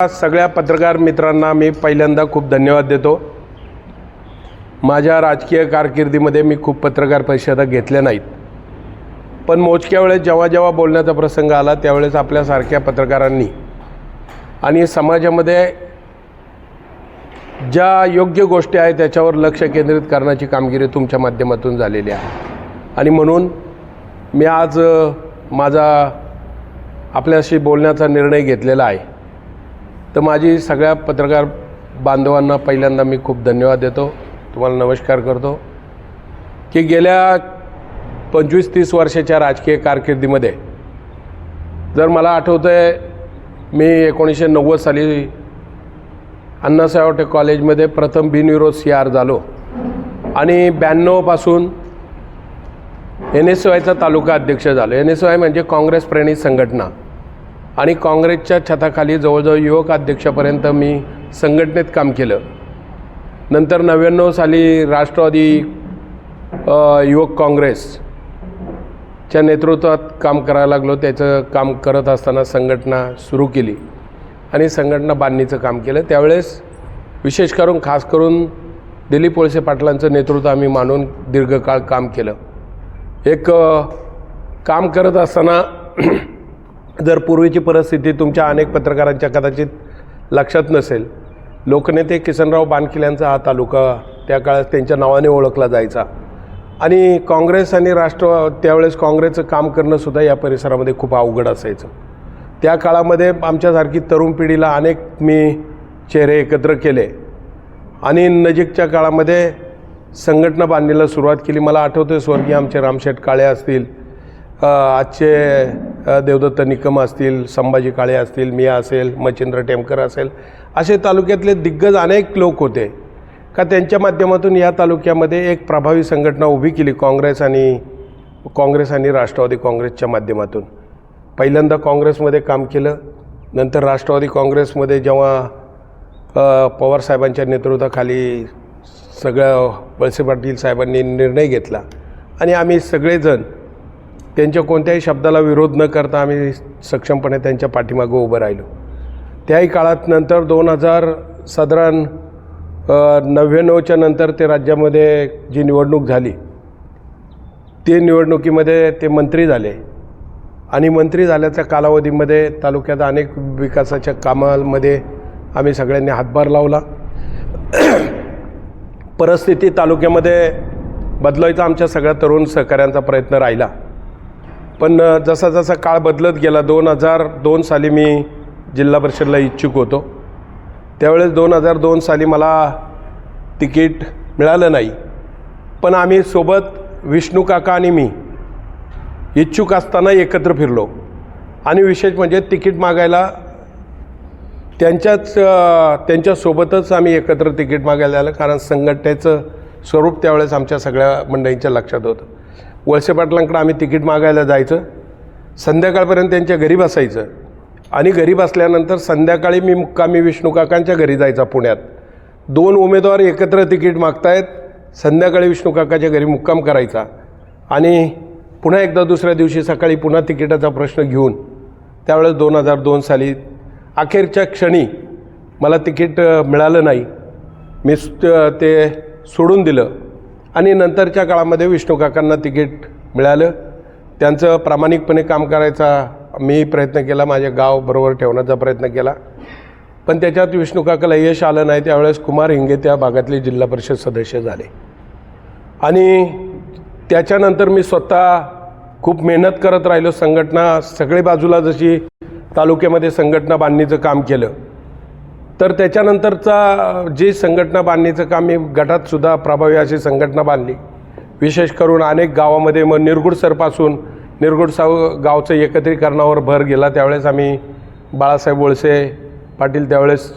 सगळ्या पत्रकार मित्रांना मी पहिल्यांदा खूप धन्यवाद देतो। माझ्या राजकीय कारकिर्दीमध्ये मी खूप पत्रकार परिषदा घेतल्या नाहीत, पण मोजक्या वेळेस जेव्हा बोलण्याचा प्रसंग आला त्यावेळेस आपल्यासारख्या पत्रकारांनी आणि समाजामध्ये ज्या योग्य गोष्टी आहेत त्याच्यावर लक्ष केंद्रित करण्याची कामगिरी तुमच्या माध्यमातून झालेली आहे। आणि म्हणून मी आज माझा आपल्याशी बोलण्याचा निर्णय घेतलेला आहे। तर माझी सगळ्या पत्रकार बांधवांना पहिल्यांदा मी खूप धन्यवाद देतो, तुम्हाला नमस्कार करतो की गेल्या 25-30 वर्षाच्या राजकीय कारकिर्दीमध्ये जर मला आठवतंय मी 1990 साली अण्णासाहेब कॉलेजमध्ये प्रथम बिनविरोध CR झालो आणि 92 पासून NSYचा तालुका अध्यक्ष झालो। NSY म्हणजे काँग्रेस प्रेरित संघटना आणि काँग्रेसच्या छताखाली जवळजवळ युवक अध्यक्षापर्यंत मी संघटनेत काम केलं। नंतर 99 साली राष्ट्रवादी युवक काँग्रेसच्या नेतृत्वात काम करायला लागलो। त्याचं काम करत असताना संघटना सुरू केली आणि संघटना बांधणीचं काम केलं। त्यावेळेस विशेष करून खास करून दिलीप वळसे पाटलांचं नेतृत्व आम्ही मानून दीर्घकाळ काम केलं। एक काम करत असताना जर पूर्वीची परिस्थिती तुमच्या अनेक पत्रकारांच्या कदाचित लक्षात नसेल, लोकनेते किसनराव बानखिल यांचा हा तालुका त्या काळात त्यांच्या नावाने ओळखला जायचा आणि काँग्रेस आणि त्यावेळेस काँग्रेसचं काम करणंसुद्धा या परिसरामध्ये खूप अवघड असायचं। त्या काळामध्ये आमच्यासारखी तरुण पिढीला अनेक मी चेहरे एकत्र केले आणि नजीकच्या काळामध्ये संघटना बांधणीला सुरुवात केली। मला आठवतं स्वर्गीय आमचे रामशेठ काळे असतील, आजचे देवदत्त निकम असतील, संभाजी काळे असतील, मी असेल, मच्छिंद्र टेमकर असेल, असे तालुक्यातले दिग्गज अनेक लोक होते का त्यांच्या माध्यमातून या तालुक्यामध्ये एक प्रभावी संघटना उभी केली काँग्रेस आणि राष्ट्रवादी काँग्रेसच्या माध्यमातून। पहिल्यांदा काँग्रेसमध्ये काम केलं, नंतर राष्ट्रवादी काँग्रेसमध्ये जेव्हा पवारसाहेबांच्या नेतृत्वाखाली सगळ्या वळसे पाटील साहेबांनी निर्णय घेतला आणि आम्ही सगळेजण त्यांच्या कोणत्याही शब्दाला विरोध न करता आम्ही सक्षमपणे त्यांच्या पाठीमागं उभं राहिलो। त्याही काळात नंतर 2000 साधारण 99च्या नंतर ते राज्यामध्ये जी निवडणूक झाली ते निवडणुकीमध्ये ते मंत्री झाले आणि मंत्री झाल्याच्या कालावधीमध्ये तालुक्यात अनेक विकासाच्या कामांमध्ये आम्ही सगळ्यांनी हातभार लावला। परिस्थिती तालुक्यामध्ये बदलायचा आमच्या सगळ्या तरुण सहकाऱ्यांचा प्रयत्न राहिला, पण जसा जसा काळ बदलत गेला 2002 साली मी जिल्हा परिषदला इच्छुक होतो। त्यावेळेस 2002 साली मला तिकीट मिळालं नाही, पण आम्ही सोबत विष्णू काका आणि मी इच्छुक असताना एकत्र फिरलो आणि विशेष म्हणजे तिकीट मागायला त्यांच्यासोबतच आम्ही एकत्र तिकीट मागायला आलं, कारण संघटनेचं स्वरूप त्यावेळेस आमच्या सगळ्या मंडळींच्या लक्षात होतं। वळसे पाटलांकडे आम्ही तिकीट मागायला जायचं, संध्याकाळपर्यंत त्यांच्या घरी बसायचं आणि घरी बसल्यानंतर संध्याकाळी मी मुक्कामी विष्णू काकांच्या घरी जायचा पुण्यात। 2 उमेदवार एकत्र तिकीट मागतायत, संध्याकाळी विष्णू काकाच्या घरी मुक्काम करायचा आणि पुन्हा एकदा दुसऱ्या दिवशी सकाळी पुन्हा तिकिटाचा प्रश्न घेऊन त्यावेळेस 2002 साली अखेरच्या क्षणी मला तिकीट मिळालं नाही, मी ते सोडून दिलं आणि नंतरच्या काळामध्ये विष्णू काकांना तिकीट मिळालं। त्यांचं प्रामाणिकपणे काम करायचा मी प्रयत्न केला, माझे गाव बरोबर ठेवण्याचा प्रयत्न केला, पण त्याच्यात विष्णू काकाला यश आलं नाही। त्यावेळेस कुमार हिंगे त्या भागातले जिल्हा परिषद सदस्य झाले आणि त्याच्यानंतर मी स्वतः खूप मेहनत करत राहिलो। संघटना सगळे बाजूला जशी तालुक्यामध्ये संघटना बांधणीचं काम केलं, तर त्याच्यानंतरचा जे संघटना बांधणीचं काम मी गटातसुद्धा प्रभावी अशी संघटना बांधली। विशेष करून अनेक गावामध्ये मग निरगुडसरपासून गावचं एकत्रीकरणावर भर गेला। त्यावेळेस आम्ही बाळासाहेब वळसे पाटील त्यावेळेस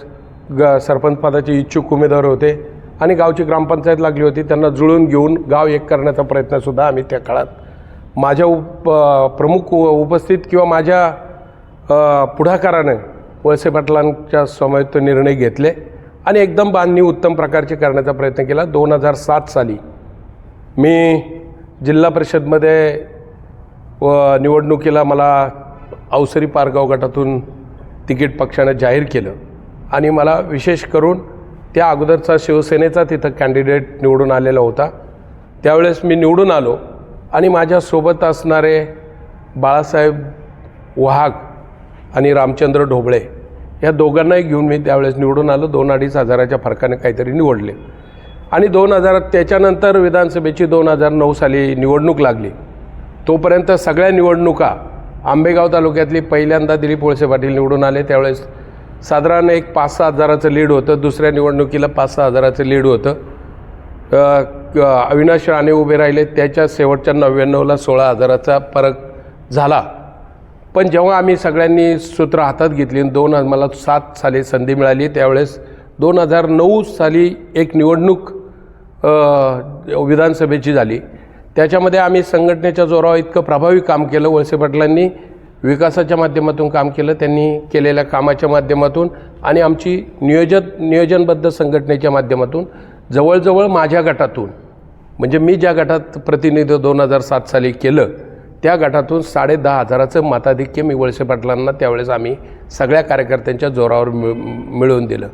सरपंच पदाचे इच्छुक उमेदवार होते आणि गावची ग्रामपंचायत लागली होती, त्यांना जुळून घेऊन गाव एक करण्याचा प्रयत्नसुद्धा आम्ही त्या काळात माझ्या प्रमुख उपस्थित किंवा माझ्या पुढाकाराने वळसे पाटलांच्या समवेत निर्णय घेतले आणि एकदम बांधणी उत्तम प्रकारची करण्याचा प्रयत्न केला। 2007 साली मी जिल्हा परिषदमध्ये निवडणुकीला मला अवसरी पारगाव गटातून तिकीट पक्षाने जाहीर केलं आणि मला विशेष करून त्या अगोदरचा शिवसेनेचा तिथं कॅन्डिडेट निवडून आलेला होता. त्यावेळेस मी निवडून आलो आणि माझ्यासोबत असणारे बाळासाहेब वहाग आणि रामचंद्र ढोबळे या दोघांनाही घेऊन मी त्यावेळेस निवडून आलो. 2-2.5 हजाराच्या फरकाने काहीतरी निवडले आणि 2000 त्याच्यानंतर विधानसभेची 2009 साली निवडणूक लागली. तोपर्यंत सगळ्या निवडणुका आंबेगाव तालुक्यातली पहिल्यांदा दिलीप वळसे पाटील निवडून आले. त्यावेळेस साधारण एक 5-6 हजाराचं लीड होतं. दुसऱ्या निवडणुकीला 5-6 हजाराचं लीड होतं. अविनाश राणे उभे राहिले, त्याच्या शेवटच्या 99ला 16 हजाराचा फरक झाला. पण जेव्हा आम्ही सगळ्यांनी सूत्र हातात घेतली, मला 7 साली संधी मिळाली. त्यावेळेस 2009 साली एक निवडणूक विधानसभेची झाली. त्याच्यामध्ये आम्ही संघटनेच्या जोरावर इतकं प्रभावी काम केलं. वळसे पाटलांनी विकासाच्या माध्यमातून काम केलं, त्यांनी केलेल्या कामाच्या माध्यमातून आणि आमची नियोजनबद्ध संघटनेच्या माध्यमातून जवळजवळ माझ्या गटातून, म्हणजे मी ज्या गटात प्रतिनिधित्व 2007 साली केलं त्या गटातून 10.5 हजाराचं मताधिक्य मी वळसे पाटलांना त्यावेळेस आम्ही सगळ्या कार्यकर्त्यांच्या जोरावर मिळवून दिलं.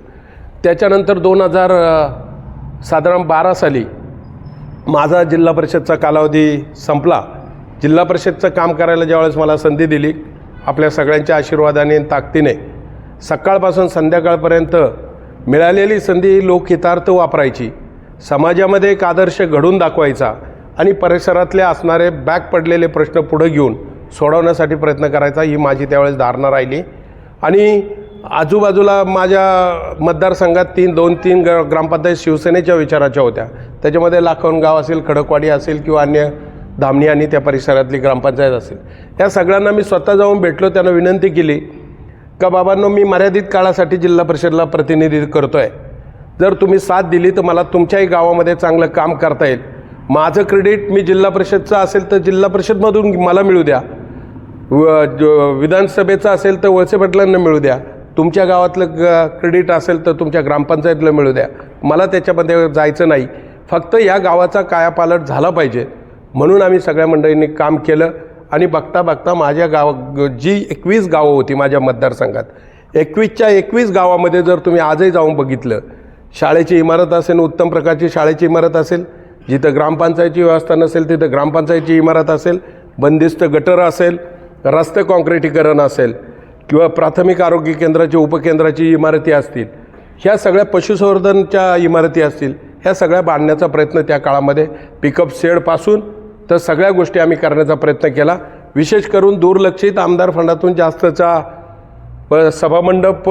त्याच्यानंतर 2012 साली माझा जिल्हा परिषदचा कालावधी संपला. जिल्हा परिषदचं काम करायला ज्यावेळेस मला संधी दिली, आपल्या सगळ्यांच्या आशीर्वादाने आणि ताकदीने सकाळपासून संध्याकाळपर्यंत मिळालेली संधी लोकहितार्थ वापरायची, समाजामध्ये एक आदर्श घडवून दाखवायचा आणि परिसरातले असणारे बॅक पडलेले प्रश्न पुढे घेऊन सोडवण्यासाठी प्रयत्न करायचा, ही माझी त्यावेळेस धारणा राहिली. आणि आजूबाजूला माझ्या मतदारसंघात 2-3 ग्रामपंचायत शिवसेनेच्या विचाराच्या होत्या. त्याच्यामध्ये लाखनगाव असेल, खडकवाडी असेल किंवा अन्य धामणी आणि त्या परिसरातली ग्रामपंचायत असेल, या सगळ्यांना मी स्वतः जाऊन भेटलो. त्यांना विनंती केली का बाबांनो, मी मर्यादित काळासाठी जिल्हा परिषदला प्रतिनिधित्व करतो आहे. जर तुम्ही साथ दिली तर मला तुमच्याही गावामध्ये चांगलं काम करता येईल. माझं क्रेडिट मी जिल्हा परिषदचं असेल तर जिल्हा परिषदमधून मला मिळू द्या, विधानसभेचं असेल तर वळसे पाटलांना मिळू द्या, तुमच्या गावातलं क्रेडिट असेल तर तुमच्या ग्रामपंचायतीला मिळू द्या. मला त्याच्यामध्ये जायचं नाही, फक्त या गावाचा कायापालट झाला पाहिजे. म्हणून आम्ही सगळ्या मंडळींनी काम केलं आणि बघता बघता माझ्या जी 21 गावं होती माझ्या मतदारसंघात, 21च्या 21 गावामध्ये जर तुम्ही आजही जाऊन बघितलं, शाळेची इमारत असेल, उत्तम प्रकारची शाळेची इमारत असेल, जिथं ग्रामपंचायतीची व्यवस्था नसेल तिथं ग्रामपंचायतीची इमारत असेल, बंदिस्त गटर असेल, रस्ते काँक्रिटीकरण असेल किंवा प्राथमिक आरोग्य केंद्राची उपकेंद्राची इमारती असतील, ह्या सगळ्या पशुसंवर्धनच्या इमारती असतील, ह्या सगळ्या बांधण्याचा प्रयत्न त्या काळामध्ये पिकअप शेडपासून तर सगळ्या गोष्टी आम्ही करण्याचा प्रयत्न केला. विशेष करून दुर्लक्षित आमदार फंडातून जास्तचा सभामंडप,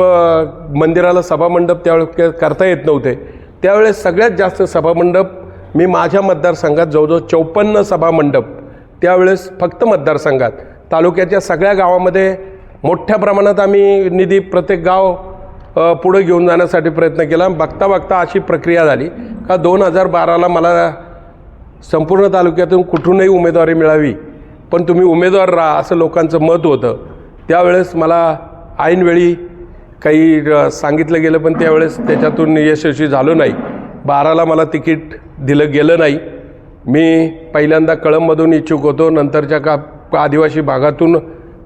मंदिराला सभामंडप त्यावेळेस करता येत नव्हते. त्यावेळेस सगळ्यात जास्त सभामंडप मी माझ्या मतदारसंघात जवळजवळ 54 सभामंडप त्यावेळेस फक्त मतदारसंघात, तालुक्याच्या सगळ्या गावामध्ये मोठ्या प्रमाणात आम्ही निधी प्रत्येक गाव पुढे घेऊन जाण्यासाठी प्रयत्न केला. बघता बघता अशी प्रक्रिया झाली का 2012ला मला संपूर्ण तालुक्यातून कुठूनही उमेदवारी मिळावी, पण तुम्ही उमेदवार राहा असं लोकांचं मत होतं. त्यावेळेस मला ऐनवेळी काही सांगितलं गेलं, पण त्यावेळेस त्याच्यातून यशस्वी झालो नाही. 12ला मला तिकीट दिलं गेलं नाही. मी पहिल्यांदा कळंबमधून इच्छुक होतो, नंतरच्या आदिवासी भागातून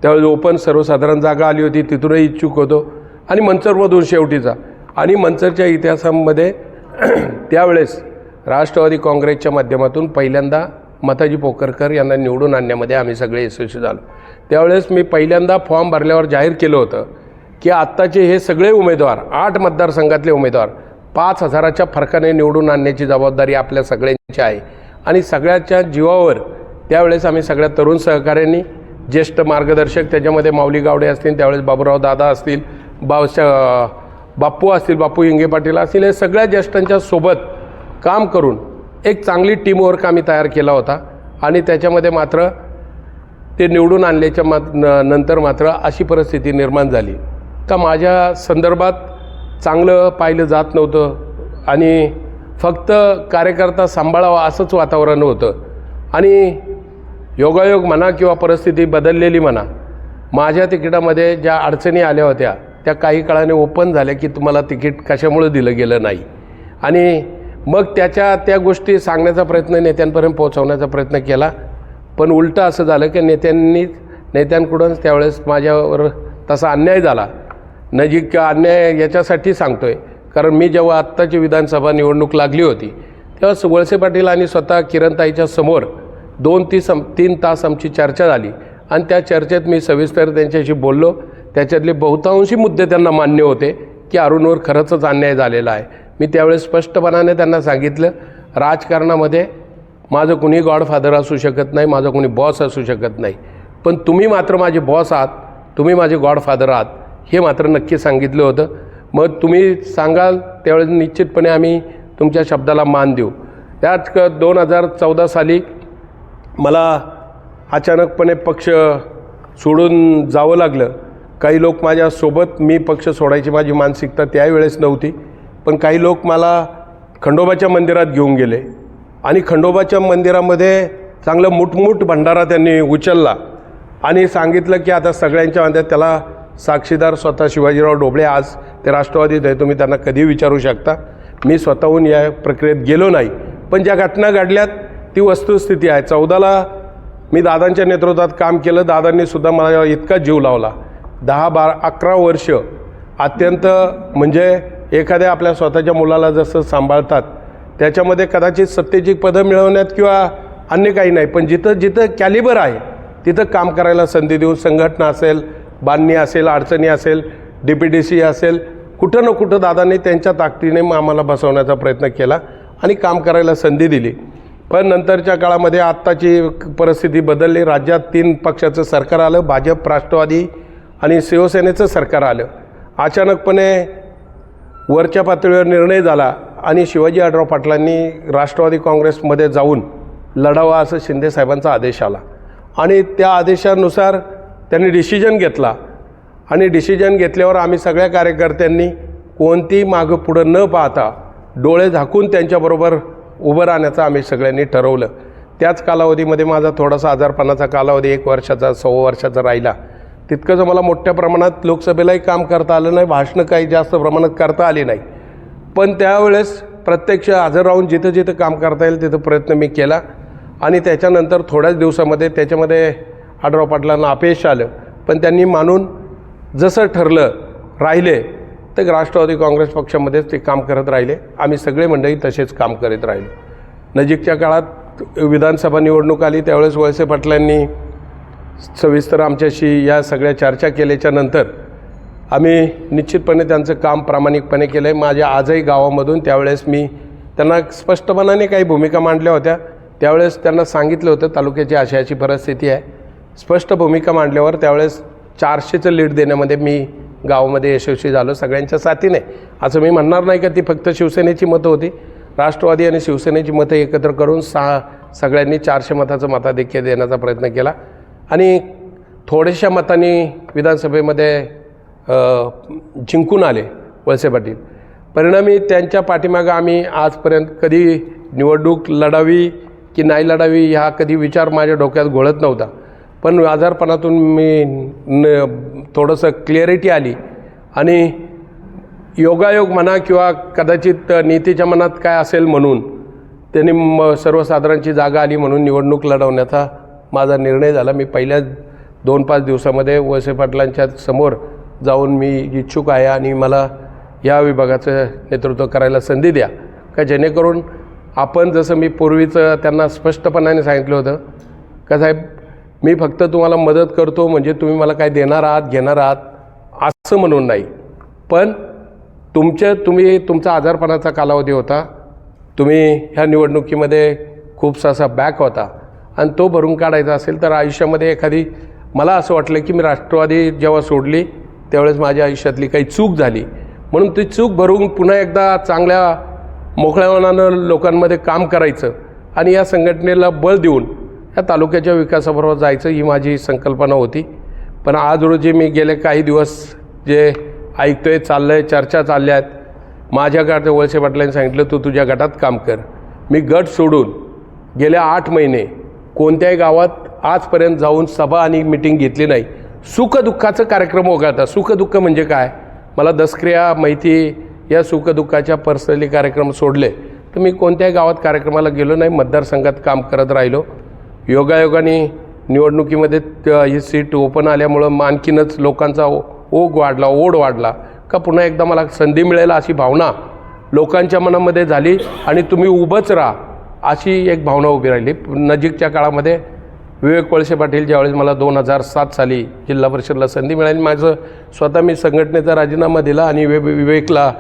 त्यावेळेस ओपन सर्वसाधारण जागा आली होती, तिथूनही इच्छुक होतो आणि मंचरमधून शेवटीचा. आणि मंचरच्या इतिहासामध्ये त्यावेळेस राष्ट्रवादी काँग्रेसच्या माध्यमातून पहिल्यांदा माताजी पोकरकर यांना निवडून आणण्यामध्ये आम्ही सगळे यशस्वी झालो. त्यावेळेस मी पहिल्यांदा फॉर्म भरल्यावर जाहीर केलं होतं की आत्ताचे हे सगळे उमेदवार, 8 मतदारसंघातले उमेदवार 5 हजाराच्या फरकाने निवडून आणण्याची जबाबदारी आपल्या सगळ्यांची आहे. आणि सगळ्याच्या जीवावर त्यावेळेस आम्ही सगळ्या तरुण सहकाऱ्यांनी, ज्येष्ठ मार्गदर्शक त्याच्यामध्ये माऊली गावडे असतील, त्यावेळेस बाबूराव दादा असतील, बाप्पू असतील, बापू हिंगे पाटील असतील, हे सगळ्या ज्येष्ठांच्या सोबत काम करून एक चांगली टीमवर्क आम्ही तयार केला होता. आणि त्याच्यामध्ये मात्र ते निवडून आणल्याच्या नंतर मात्र अशी परिस्थिती निर्माण झाली का माझ्या संदर्भात चांगलं पाहिलं जात नव्हतं आणि फक्त कार्यकर्ता सांभाळावा असंच वातावरण होतं. आणि योगायोग म्हणा किंवा परिस्थिती बदललेली म्हणा, माझ्या तिकिटामध्ये ज्या अडचणी आल्या होत्या त्या काही काळाने ओपन झाल्या की तुम्हाला तिकीट कशामुळे दिलं गेलं नाही. आणि मग त्या गोष्टी सांगण्याचा प्रयत्न, नेत्यांपर्यंत पोहोचवण्याचा प्रयत्न केला. पण उलटं असं झालं की नेत्यांकडून त्यावेळेस माझ्यावर तसा अन्याय झाला नजीक अन्याय याच्यासाठी सांगतो आहे, कारण मी जेव्हा आत्ताची विधानसभा निवडणूक लागली होती तेव्हा वळसे पाटील आणि स्वतः किरणताईच्या समोर 2-3 तास आमची चर्चा झाली आणि त्या चर्चेत मी सविस्तर त्यांच्याशी बोललो. त्याच्यातले बहुतांशी मुद्दे त्यांना मान्य होते की अरुणवर खरंच अन्याय झालेला आहे. मी त्यावेळेस स्पष्टपणाने त्यांना सांगितलं, राजकारणामध्ये माझं कुणी गॉडफादर असू शकत नाही, माझं कुणी बॉस असू शकत नाही, पण तुम्ही मात्र माझे बॉस आहात, तुम्ही माझे गॉडफादर आहात, हे मात्र नक्की सांगितलं होतं. मग तुम्ही सांगाल त्यावेळेस निश्चितपणे आम्ही तुमच्या शब्दाला मान देऊ. त्यात 2014 साली मला अचानकपणे पक्ष सोडून जावं लागलं. काही लोक माझ्यासोबत, मी पक्ष सोडायची माझी मानसिकता त्यावेळेस नव्हती, पण काही लोक मला खंडोबाच्या मंदिरात घेऊन गेले आणि खंडोबाच्या मंदिरामध्ये चांगलं मुठमुठ भंडारा त्यांनी उचलला आणि सांगितलं की आता सगळ्यांच्या मध्ये त्याला साक्षीदार स्वतः शिवाजीराव ढोबळे, आज ते राष्ट्रवादीत आहे, तुम्ही त्यांना कधी विचारू शकता. मी स्वतःहून या प्रक्रियेत गेलो नाही, पण ज्या घटना घडल्यात ती वस्तुस्थिती आहे. 14ला मी दादांच्या नेतृत्वात काम केलं, दादांनीसुद्धा मला इतका जीव लावला. 10-11 वर्ष अत्यंत, म्हणजे एखाद्या आपल्या स्वतःच्या मुलाला जसं सांभाळतात त्याच्यामध्ये कदाचित सत्तेची पदं मिळवण्यात किंवा अन्य काही नाही, पण जिथं जिथं कॅलिबर आहे तिथं काम करायला संधी देऊन, संघटना असेल, बांधणी असेल, अडचणी असेल, DPDC असेल, कुठं ना कुठं दादांनी त्यांच्या ताकदीने आम्हाला बसवण्याचा प्रयत्न केला आणि काम करायला संधी दिली. पण नंतरच्या काळामध्ये आत्ताची परिस्थिती बदलली. राज्यात 3 पक्षाचं सरकार आलं, भाजप, राष्ट्रवादी आणि शिवसेनेचं सरकार आलं. अचानकपणे वरच्या पातळीवर निर्णय झाला आणि शिवाजी आढळराव पाटलांनी राष्ट्रवादी काँग्रेसमध्ये जाऊन लढावा असं शिंदेसाहेबांचा आदेश आला आणि त्या आदेशानुसार त्यांनी डिसिजन घेतला आणि डिसिजन घेतल्यावर आम्ही सगळ्या कार्यकर्त्यांनी कोणतीही मागं पुढं न पाहता डोळे झाकून त्यांच्याबरोबर उभं राहण्याचं आम्ही सगळ्यांनी ठरवलं. त्याच कालावधीमध्ये माझा थोडासा आजारपणाचा कालावधी 1 वर्षाचा 1.25 वर्षाचा राहिला. तितकंच मला मोठ्या प्रमाणात लोकसभेलाही काम करता आलं नाही, भाषणं काही जास्त प्रमाणात करता आली नाही, पण त्यावेळेस प्रत्यक्ष हजर राहून जिथं जिथं काम करता येईल तिथं प्रयत्न मी केला आणि त्याच्यानंतर थोड्याच दिवसामध्ये त्याच्यामध्ये आढळराव पाटलांना अपयश आलं, पण त्यांनी मानून जसं ठरलं राहिले तर राष्ट्रवादी काँग्रेस पक्षामध्येच ते काम करत राहिले. आम्ही सगळे मंडळी तसेच काम करत राहिलो. नजीकच्या काळात विधानसभा निवडणूक आली, त्यावेळेस वळसे पाटलांनी सविस्तर आमच्याशी या सगळ्या चर्चा केल्याच्या नंतर आम्ही निश्चितपणे त्यांचं काम प्रामाणिकपणे केलं आहे. माझ्या आजही गावामधून त्यावेळेस मी त्यांना स्पष्टपणाने काही भूमिका मांडल्या होत्या. त्यावेळेस त्यांना सांगितलं होतं तालुक्याची अशी परिस्थिती आहे. स्पष्ट भूमिका मांडल्यावर त्यावेळेस 400चं लीड देण्यामध्ये मी गावामध्ये यशस्वी झालो सगळ्यांच्या साथीने. असं मी म्हणणार नाही का ती फक्त शिवसेनेची मतं होती, राष्ट्रवादी आणि शिवसेनेची मतं एकत्र करून सगळ्यांनी 400 मताचं मताधिक्य देण्याचा प्रयत्न केला आणि थोड्याशा मतांनी विधानसभेमध्ये जिंकून आले वळसे पाटील. परिणामी त्यांच्या पाठीमागं आम्ही आजपर्यंत कधी निवडणूक लढावी की नाही लढावी ह्या कधी विचार माझ्या डोक्यात घोळत नव्हता, पण आजारपणातून मी थोडंसं क्लिअरिटी आली आणि योगायोग म्हणा किंवा कदाचित नीतीच्या मनात काय असेल म्हणून त्यांनी सर्वसाधारणची जागा आली म्हणून निवडणूक लढवण्याचा माझा निर्णय झाला. मी पहिल्या 2-5 दिवसामध्ये वळसे पाटलांच्या समोर जाऊन मी इच्छुक आहे आणि मला या विभागाचं नेतृत्व करायला संधी द्या, का जेणेकरून आपण, जसं मी पूर्वीचं त्यांना स्पष्टपणाने सांगितलं होतं का साहेब मी फक्त तुम्हाला मदत करतो म्हणजे तुम्ही मला काय देणार आहात घेणार आहात असं म्हणून नाही, पण तुमचा आजारपणाचा कालावधी होता, तुम्ही ह्या निवडणुकीमध्ये खूपसा असा बॅक होता आणि तो भरून काढायचा असेल तर आयुष्यामध्ये एखादी, मला असं वाटलं की मी राष्ट्रवादी जेव्हा सोडली त्यावेळेस माझ्या आयुष्यातली काही चूक झाली, म्हणून ती चूक भरून पुन्हा एकदा चांगल्या मोकळ्या मनानं लोकांमध्ये काम करायचं आणि या संघटनेला बळ देऊन या तालुक्याच्या विकासाबरोबर जायचं ही माझी संकल्पना होती. पण आज रोजी मी गेले काही दिवस जे ऐकतोय, चाललंय, चर्चा चालल्या आहेत, माझ्या गटात वळसे पाटलांनी सांगितलं तू तुझ्या गटात काम कर. मी गट सोडून गेल्या 8 महिने कोणत्याही गावात आजपर्यंत जाऊन सभा आणि मिटिंग घेतली नाही. सुखदुःखाचं कार्यक्रम वगळता, सुखदुःख म्हणजे काय मला दसक्रिया माहिती, या सुखदुःखाच्या पर्सनली कार्यक्रम सोडले तर मी कोणत्याही गावात कार्यक्रमाला गेलो नाही, मतदारसंघात काम करत राहिलो. योगायोगाने निवडणुकीमध्ये ही सीट ओपन आल्यामुळं आणखीनच लोकांचा ओघ वाढला, ओढ वाढला का पुन्हा एकदा मला संधी मिळेल अशी भावना लोकांच्या मनामध्ये झाली आणि तुम्ही उभंच राहा अशी एक भावना उभी राहिली. नजीकच्या काळामध्ये विवेक वळसे पाटील ज्यावेळेस मला 2007 साली जिल्हा परिषदला संधी मिळाली, माझं स्वतः मी संघटनेचा राजीनामा दिला आणि विवेकला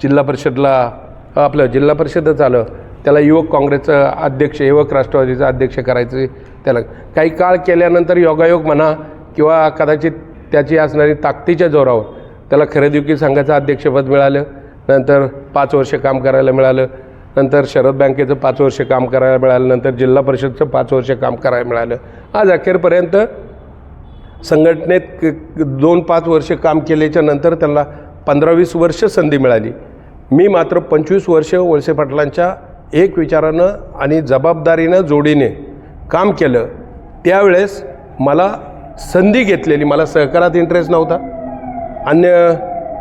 जिल्हा परिषदला आपलं जिल्हा परिषदच आलं, त्याला युवक काँग्रेसचं अध्यक्ष, युवक राष्ट्रवादीचं अध्यक्ष करायचं. त्याला काही काळ केल्यानंतर योगायोग म्हणा किंवा कदाचित त्याची असणारी ताकदीच्या जोरावर त्याला खरेदी विक्री संघाचं अध्यक्षपद मिळालं. नंतर 5 वर्ष काम करायला मिळालं. नंतर शरद बँकेचं 5 वर्ष काम करायला मिळालं. नंतर जिल्हा परिषदचं 5 वर्ष काम करायला मिळालं. आज अखेरपर्यंत संघटनेत 2-5 वर्ष काम केल्याच्या नंतर त्यांना 15-20 वर्ष संधी मिळाली. मी मात्र 25 वर्ष वळसे पाटलांच्या एक विचारानं आणि जबाबदारीनं जोडीने काम केलं. त्यावेळेस मला संधी घेतलेली, मला सहकारात इंटरेस्ट नव्हता, अन्य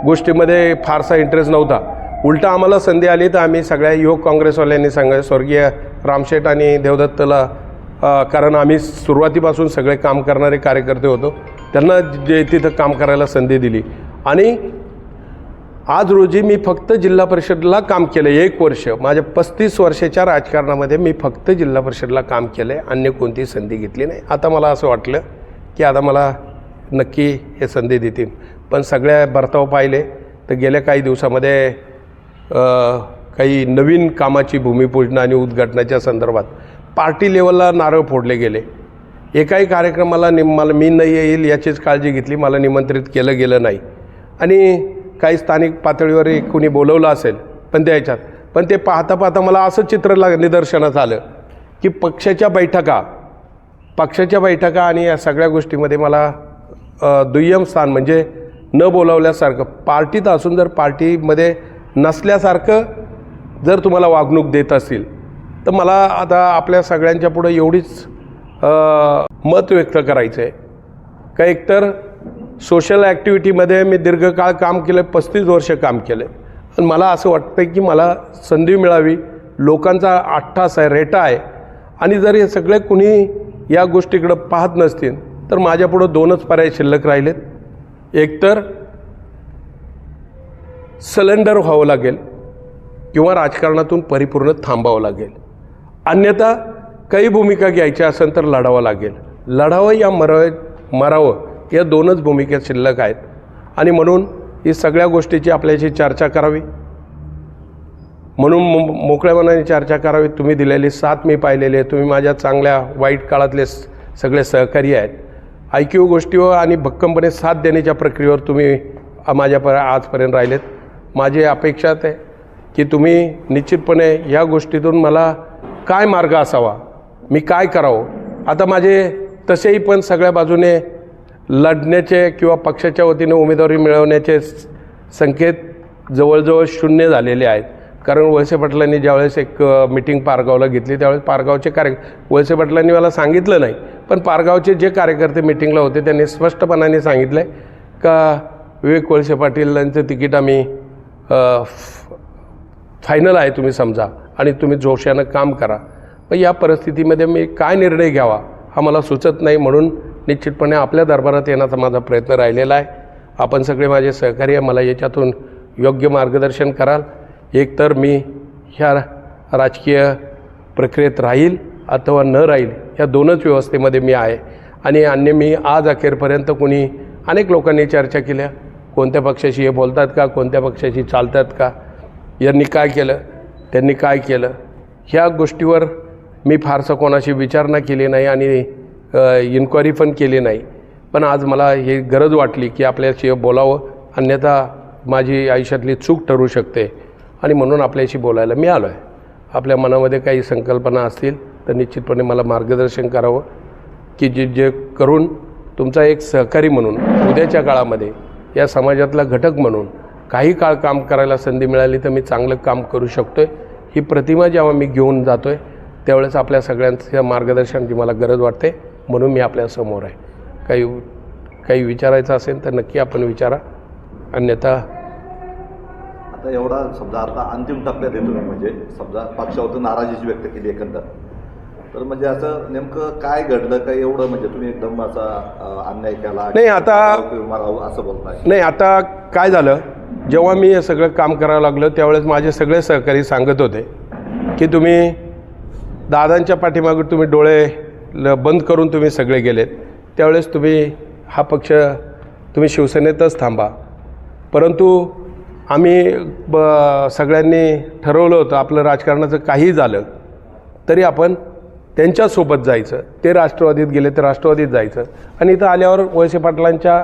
गोष्टीमध्ये फारसा इंटरेस्ट नव्हता. उलटा आम्हाला संधी आली तर आम्ही सगळ्या युवक काँग्रेसवाल्यांनी स्वर्गीय रामशेठ आणि देवदत्तला, कारण आम्ही सुरुवातीपासून सगळे काम करणारे कार्यकर्ते होतो, त्यांना जे तिथं काम करायला संधी दिली. आणि आज रोजी मी फक्त जिल्हा परिषदला काम केलं 1 वर्ष. माझ्या 35 वर्षाच्या राजकारणामध्ये मी फक्त जिल्हा परिषदला काम केलं आहे, अन्य कोणतीही संधी घेतली नाही. आता मला असं वाटलं की आता मला नक्की हे संधी देतील, पण सगळ्या बर्ताव पाहिले तर गेल्या काही दिवसामध्ये काही नवीन कामाची भूमिपूजन आणि उद्घाटनाच्या संदर्भात पार्टी लेवलला नारळ फोडले गेले. एकाही कार्यक्रमाला मला मी नाही येईल याचीच काळजी घेतली, मला निमंत्रित केलं गेलं नाही. आणि काही स्थानिक पातळीवर कोणी बोलवलं असेल पण त्याच्यात पण ते पाहता पाहता मला असं चित्र निदर्शनास आलं की पक्षाच्या बैठका आणि या सगळ्या गोष्टीमध्ये मला दुय्यम स्थान म्हणजे न बोलावल्यासारखं, पार्टीत असून जर पार्टीमध्ये नसल्यासारखं जर तुम्हाला वागणूक देत असतील तर मला आता आपल्या सगळ्यांच्या पुढं एवढीच मत व्यक्त करायचं आहे का एकतर सोशल ॲक्टिव्हिटीमध्ये मी दीर्घकाळ काम केलं, 35 वर्ष काम केलं. आणि मला असं वाटतं की मला संधी मिळावी, लोकांचा अट्टास आहे, रेटा आहे. आणि जर हे सगळे कुणी या गोष्टीकडं पाहत नसतील तर माझ्यापुढं 2च पर्याय शिल्लक राहिलेत. एकतर सलेंडर व्हावं लागेल किंवा राजकारणातून परिपूर्ण थांबावं लागेल. अन्यथा काही भूमिका घ्यायची असेल तर लढावं लागेल. लढावं या मरावं या 2च भूमिका शिल्लक आहेत. आणि म्हणून ही सगळ्या गोष्टीची आपल्याशी चर्चा करावी, म्हणून मोकळ्या मनाने चर्चा करावी. तुम्ही दिलेली साथ मी पाहिलेली आहे, तुम्ही माझ्या चांगल्या वाईट काळातले सगळे सहकारी आहेत. ऐकीव गोष्टीवर आणि भक्कमपणे साथ देण्याच्या प्रक्रियेवर तुम्ही आजपर्यंत राहिलेत. माझी अपेक्षा आहे की तुम्ही निश्चितपणे या गोष्टीतून मला काय मार्ग असावा, मी काय करावं. आता माझे तसेही पण सगळ्या बाजूने लढण्याचे किंवा पक्षाच्या वतीने उमेदवारी मिळवण्याचे संकेत जवळजवळ शून्य झालेले आहेत. कारण वळसे पाटलांनी ज्यावेळेस एक मीटिंग पारगावला घेतली त्यावेळेस पारगावचे वळसे पाटलांनी मला सांगितलं नाही, पण पारगावचे जे कार्यकर्ते मीटिंगला होते त्यांनी स्पष्टपणाने सांगितलं आहे का विवेक वळसे पाटील तिकीट आम्ही फायनल आहे तुम्ही समजा आणि तुम्ही जोशानं काम करा. पण या परिस्थितीमध्ये मी काय निर्णय घ्यावा हा मला सुचत नाही. म्हणून निश्चितपणे आपल्या दरबारात येण्याचा माझा प्रयत्न राहिलेला आहे. आपण सगळे माझे सहकारी मला याच्यातून योग्य मार्गदर्शन कराल. एकतर मी ह्या राजकीय प्रक्रियेत राहील अथवा न राहील या 2च व्यवस्थेमध्ये मी आहे. आणि अन्य मी आज अखेरपर्यंत कोणी अनेक लोकांनी चर्चा केल्या, कोणत्या पक्षाशी हे बोलतात का, कोणत्या पक्षाशी चालतात का, यांनी काय केलं, त्यांनी काय केलं, ह्या गोष्टीवर मी फारसं कोणाशी विचारणा केली नाही आणि इन्क्वायरी पण केली नाही. पण आज मला ही गरज वाटली की आपल्याशी बोलावं, अन्यथा माझी आयुष्यातली चूक ठरू शकते आणि म्हणून आपल्याशी बोलायला मी आलो आहे. आपल्या मनामध्ये काही संकल्पना असतील तर निश्चितपणे मला मार्गदर्शन करावं की जे करून तुमचा एक सहकारी म्हणून उद्याच्या काळामध्ये या समाजातला घटक म्हणून काही काळ काम करायला संधी मिळाली तर मी चांगलं काम करू शकतो आहे. ही प्रतिमा जेव्हा मी घेऊन जातो आहे त्यावेळेस आपल्या सगळ्यांच्या मार्गदर्शनाची मला गरज वाटते. म्हणून मी आपल्यासमोर आहे. काही विचारायचं असेल तर नक्की आपण विचारा, अन्यथा आता एवढा समजा आता अंतिम टप्प्यात येतो मी, म्हणजे समजा पक्षावरून नाराजीची व्यक्त केली एकंदर, तर म्हणजे असं नेमकं काय घडलं काय एवढं म्हणजे तुम्ही एकदम असा अन्याय केला नाही, आता मारावं असं बोलताय? नाही, आता काय झालं, जेव्हा मी हे सगळं काम करायला लागलो त्यावेळेस माझे सगळे सहकारी सांगत होते की तुम्ही दादांच्या पाठीमागे तुम्ही डोळे बंद करून तुम्ही सगळे गेलेत, त्यावेळेस तुम्ही हा पक्ष तुम्ही शिवसेनेतच थांबा. परंतु आम्ही सगळ्यांनी ठरवलं होतं आपलं राजकारणाचं काही झालं तरी आपण त्यांच्यासोबत जायचं. ते राष्ट्रवादीत गेले तर राष्ट्रवादीत जायचं. आणि इथं आल्यावर वळसे पाटलांच्या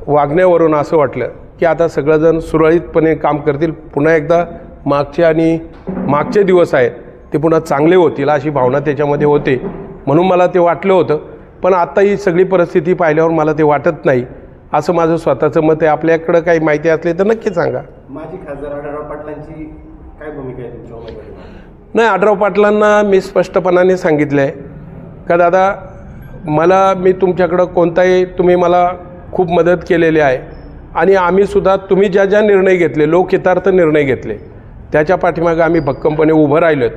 वागण्यावरून असं वाटलं की आता सगळंजण सुरळीतपणे काम करतील, पुन्हा एकदा मागचे दिवस आहेत ते पुन्हा चांगले होतील अशी भावना त्याच्यामध्ये होते, म्हणून मला ते वाटलं होतं. पण आता ही सगळी परिस्थिती पाहिल्यावर मला ते वाटत नाही, असं माझं स्वतःचं मत आहे. आपल्याकडं काही माहिती असली तर नक्की सांगा. माजी खासदार आढळराव पाटलांची काय भूमिका आहे तुमच्या उमेदवारी? नाही, आढळराव पाटलांना मी स्पष्टपणाने सांगितलं आहे का दादा, मी तुमच्याकडं कोणताही, तुम्ही मला खूप मदत केलेली आहे आणि आम्हीसुद्धा तुम्ही ज्या ज्या निर्णय घेतले, लोकहितार्थ निर्णय घेतले, त्याच्या पाठीमागं आम्ही भक्कमपणे उभं राहिलोत.